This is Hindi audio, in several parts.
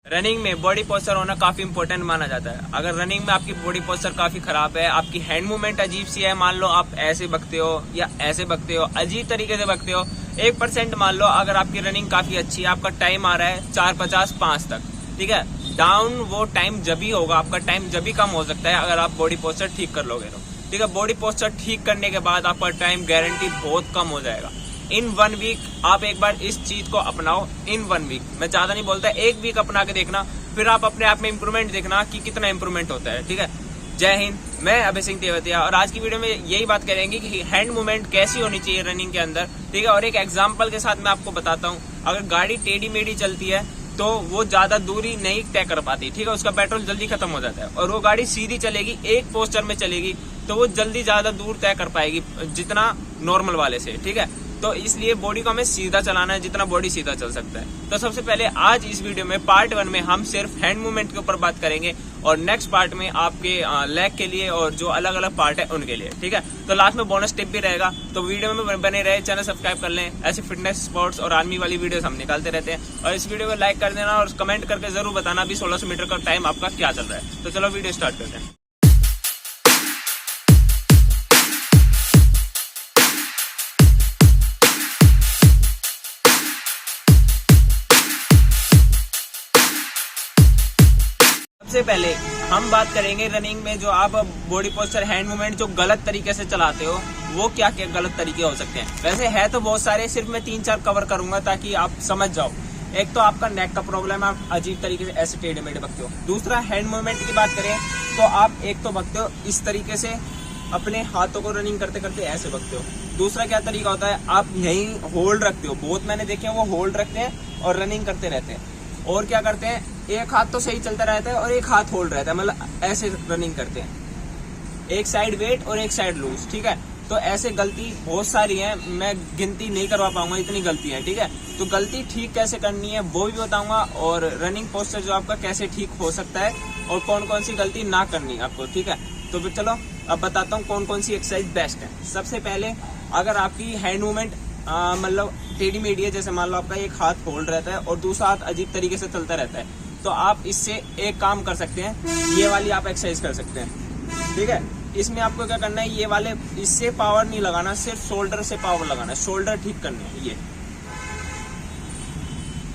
रनिंग में बॉडी पोस्चर होना काफी इंपॉर्टेंट माना जाता है। अगर रनिंग में आपकी बॉडी पोस्चर काफी खराब है, आपकी हैंड मूवमेंट अजीब सी है, मान लो आप ऐसे बकते हो या ऐसे बकते हो, अजीब तरीके से बकते हो, 1% मान लो अगर आपकी रनिंग काफी अच्छी है, आपका टाइम आ रहा है 4:50-5 तक, ठीक है, डाउन वो टाइम जब ही होगा, आपका टाइम जब ही कम हो सकता है अगर आप बॉडी पोस्चर ठीक कर लोगे तो, ठीक है। बॉडी पोस्चर ठीक करने के बाद आपका टाइम गारंटी बहुत कम हो जाएगा। इन 1 वीक आप एक बार इस चीज को अपनाओ। इन 1 वीक, मैं ज्यादा नहीं बोलता, 1 वीक अपना के देखना, फिर आप अपने आप में इंप्रूवमेंट देखना कि कितना इंप्रूवमेंट होता है, ठीक है। जय हिंद, मैं अभय सिंह तेवतिया और आज की वीडियो में यही बात करेंगे कि हैंड मूवमेंट कैसी होनी चाहिए रनिंग के अंदर, ठीक है। और एक एग्जाम्पल के साथ मैं आपको बताता हूँ। अगर गाड़ी टेढ़ी मेढ़ी चलती है तो वो ज्यादा दूरी नहीं तय कर पाती, ठीक है, उसका पेट्रोल जल्दी खत्म हो जाता है। और वो गाड़ी सीधी चलेगी, एक पोस्चर में चलेगी तो वो जल्दी ज्यादा दूर तय कर पाएगी जितना नॉर्मल वाले से, ठीक है। तो इसलिए बॉडी को हमें सीधा चलाना है, जितना बॉडी सीधा चल सकता है। तो सबसे पहले आज इस वीडियो में पार्ट 1 में हम सिर्फ हैंड मूवमेंट के ऊपर बात करेंगे और नेक्स्ट पार्ट में आपके लेग के लिए और जो अलग अलग पार्ट है उनके लिए, ठीक है। तो लास्ट में बोनस टिप भी रहेगा, तो वीडियो में बने रहे, चैनल सब्सक्राइब कर लें। ऐसे फिटनेस, स्पोर्ट्स और आर्मी वाली वीडियो हम निकालते रहते हैं। और इस वीडियो को लाइक कर देना और कमेंट करके जरूर बताना भी 1600 मीटर का टाइम आपका क्या चल रहा है। तो चलो वीडियो स्टार्ट करते हैं। सबसे पहले हम बात करेंगे रनिंग में जो आप बॉडी पोस्चर, हैंड मूवमेंट जो गलत तरीके से चलाते हो, वो क्या क्या गलत तरीके हो सकते हैं। वैसे है तो बहुत सारे, सिर्फ मैं 3-4 कवर करूंगा ताकि आप समझ जाओ। एक तो आपका नेक का प्रॉब्लम है, आप अजीब तरीके से ऐसे टेढ़े मेढ़े बकते हो। दूसरा, हैंड मूवमेंट की बात करें तो आप एक तो बकते हो इस तरीके से, अपने हाथों को रनिंग करते करते ऐसे बकते हो। दूसरा क्या तरीका होता है, आप यही होल्ड रखते हो। बहुत मैंने देखे हैं वो होल्ड रखते हैं और रनिंग करते रहते हैं। और क्या करते हैं, एक हाथ तो सही चलता रहता है और एक हाथ होल्ड रहता है, मतलब ऐसे रनिंग करते हैं, एक साइड वेट और एक साइड लूज, ठीक है। तो ऐसे गलती बहुत सारी है, मैं गिनती नहीं करवा पाऊंगा, इतनी गलती है, ठीक है। तो गलती ठीक कैसे करनी है वो भी बताऊंगा, और रनिंग पोस्चर जो आपका कैसे ठीक हो सकता है और कौन कौन सी गलती ना करनी आपको, ठीक है। तो फिर चलो अब बताता हूँ कौन कौन सी एक्सरसाइज बेस्ट है। सबसे पहले, अगर आपकी हैंड मूवमेंट मतलब टेढ़ी मेढ़ी है, जैसे मान लो आपका एक हाथ होल्ड रहता है और दूसरा हाथ अजीब तरीके से चलता रहता है, तो आप इससे एक काम कर सकते हैं, ये वाली आप एक्सरसाइज कर सकते हैं, ठीक है। इसमें आपको क्या करना है, ये वाले, इससे पावर नहीं लगाना, सिर्फ शोल्डर से पावर लगाना है, शोल्डर ठीक करने हैं ये।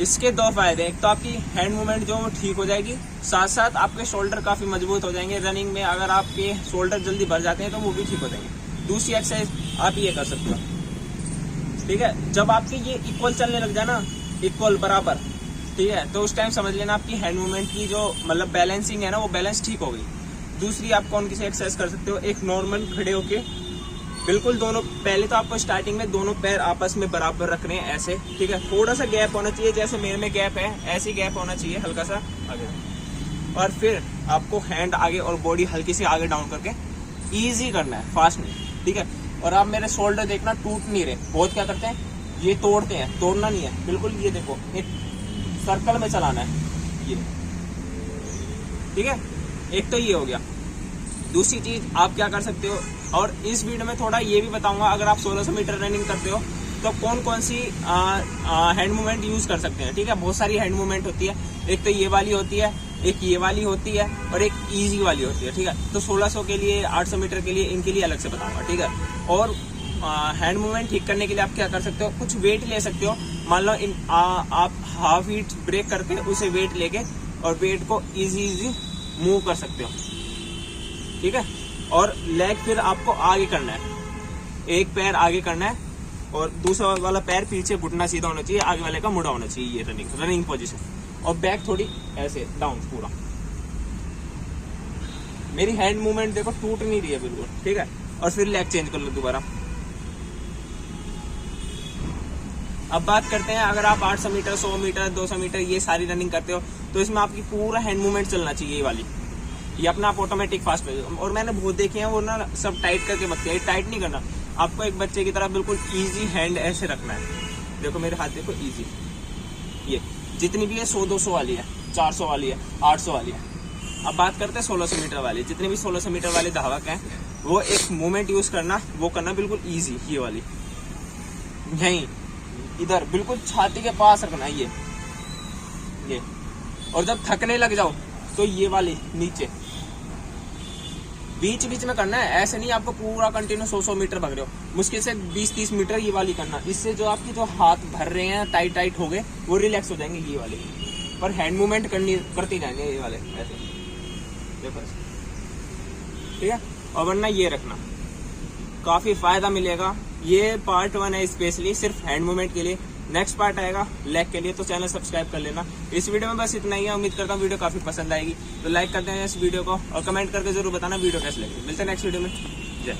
इसके 2 फायदे, एक तो आपकी हैंड मूवमेंट जो ठीक हो जाएगी, साथ साथ आपके शोल्डर काफी मजबूत हो जाएंगे। रनिंग में अगर आपके शोल्डर जल्दी भर जाते हैं तो वो भी ठीक हो जाएंगे। दूसरी एक्सरसाइज आप ये कर सकते हो, ठीक है। जब आपके ये इक्वल चलने लग जाए ना, इक्वल बराबर, ठीक है, तो उस टाइम समझ लेना आपकी हैंड मूवमेंट की जो मतलब बैलेंसिंग है ना, वो बैलेंस ठीक हो गई। दूसरी आप कौन किसी एक्सरसाइज कर सकते हो, एक नॉर्मल खड़े होके बिल्कुल दोनों, पहले तो आपको स्टार्टिंग में दोनों पैर आपस में बराबर रखने हैं ऐसे, ठीक है। थोड़ा सा गैप होना चाहिए, जैसे मेरे में गैप है ऐसे गैप होना चाहिए, हल्का सा आगे। और फिर आपको हैंड आगे और बॉडी हल्की से आगे डाउन करके ईजी करना है, फास्ट नहीं, ठीक है। और आप मेरे शोल्डर देखना टूट नहीं रहे, बहुत क्या करते हैं ये तोड़ते हैं, तोड़ना नहीं है बिल्कुल। ये देखो, एक सर्कल में चलाना है ये, ठीक है। एक तो ये हो गया। दूसरी चीज आप क्या कर सकते हो, और इस वीडियो में थोड़ा ये भी बताऊंगा, अगर आप 1600 मीटर रनिंग करते हो तो कौन कौन सी हैंड मूवमेंट यूज कर सकते हैं, ठीक है। बहुत सारी हैंड मूवमेंट होती है, एक तो ये वाली होती है, एक ये वाली होती है और एक इजी वाली होती है, ठीक है। तो 1600 के लिए, 800 मीटर के लिए, इनके लिए अलग से बताऊंगा, ठीक है। और हैंड मूवमेंट ठीक करने के लिए आप क्या कर सकते हो, कुछ वेट ले सकते हो। मान लो आप हाफ हीट ब्रेक करके उसे वेट लेके और वेट को इजी मूव कर सकते हो, ठीक है। और लेग फिर आपको आगे करना है, एक पैर आगे करना है और दूसरा वाला पैर पीछे, घुटना सीधा होना चाहिए, आगे वाले का मुड़ा होना चाहिए, ये रनिंग पोजीशन। और बैक थोड़ी ऐसे डाउन पूरा। मेरी हैंड मूवमेंट देखो टूट नहीं रही है बिल्कुल, ठीक है। और फिर लेग चेंज कर लो दोबारा। अब बात करते हैं, अगर आप 800 मीटर, 100 मीटर, 200 मीटर ये सारी रनिंग करते हो तो इसमें आपकी पूरा हैंड मूवमेंट चलना चाहिए, ये वाली, ये अपना आप ऑटोमेटिक फास्ट पे। और मैंने बहुत देखे हैं वो ना सब टाइट करके बकते हैं, टाइट नहीं करना आपको, एक बच्चे की तरह बिल्कुल इजी हैंड ऐसे रखना है। देखो मेरे हाथ देखो, इजी, ये जितनी भी है 100-200 वाली है, 400 वाली है, 800 वाली है। अब बात करते हैं 1600 मीटर वाली। जितने भी 1600 मीटर वाले धावक हैं वो एक मूवमेंट यूज करना, वो करना बिल्कुल इजी, ये वाली, यही इधर बिल्कुल छाती के पास रखना है ये और जब थकने लग जाओ तो ये वाली नीचे बीच बीच में करना है, ऐसे नहीं आपको पूरा कंटिन्यू 100 मीटर भाग रहे हो, मुश्किल से 20-30 मीटर ये वाली करना। इससे जो आपकी जो हाथ भर रहे हैं टाइट हो गए वो रिलैक्स हो जाएंगे ये वाले, पर हैंड मूवमेंट करती जाएंगे ये वाले ऐसे, देखो ठीक है। और वरना ये रखना, काफी फायदा मिलेगा। ये पार्ट 1 है स्पेशली सिर्फ हैंड मूवमेंट के लिए। नेक्स्ट पार्ट आएगा लेग के लिए, तो चैनल सब्सक्राइब कर लेना। इस वीडियो में बस इतना ही है, उम्मीद करता हूँ वीडियो काफी पसंद आएगी। तो लाइक कर देना इस वीडियो को और कमेंट करके जरूर बताना वीडियो कैसे लगी। मिलते हैं नेक्स्ट वीडियो में। जय।